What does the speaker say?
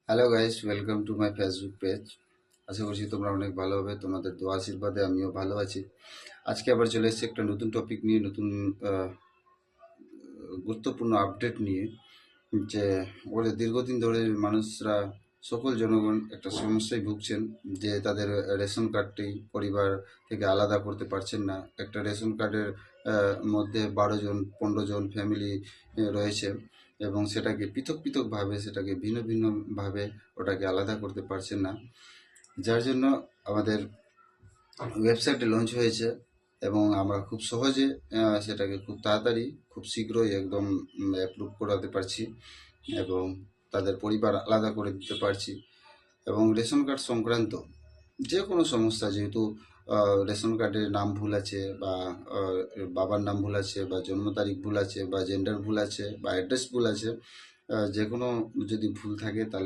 Hello guys, welcome to my Facebook page. আশা করছি তোমরা অনেক ভালো হবে। তোমাদের দোয়া আশীর্বাদে আমিও ভালো আছি। আজকে আবার চলে এসেছি একটা নতুন টপিক নিয়ে, নতুন গুরুত্বপূর্ণ আপডেট নিয়ে। যে বলে দীর্ঘদিন ধরে মানুষরা, সকল জনগণ একটা সমস্যায় ভুগছেন, যে তাদের রেশন কার্ডটি পরিবার থেকে আলাদা করতে পারছেন না। একটা রেশন কার্ডের মধ্যে 12 জন 15 জন ফ্যামিলি রয়েছে, এবং সেটাকে পৃথক পৃথকভাবে, সেটাকে ভিন্ন ভিন্নভাবে ওটাকে আলাদা করতে পারছেন না। যার জন্য আমাদের ওয়েবসাইটে লঞ্চ হয়েছে, এবং আমরা খুব সহজে সেটাকে খুব তাড়াতাড়ি, খুব শীঘ্রই একদম অ্যাপ্রুভ করাতে পারছি, এবং তাদের পরিবার আলাদা করে দিতে পারছি। এবং রেশন কার্ড সংক্রান্ত যে কোনো সমস্যা, যেহেতু রেশন কার্ডের নাম ভুল আছে, বা বাবার নাম ভুল আছে, বা জন্ম তারিখ ভুল আছে, বা জেন্ডার ভুল আছে, বা অ্যাড্রেস ভুল আছে, যে কোনো যদি ভুল থাকে তাহলে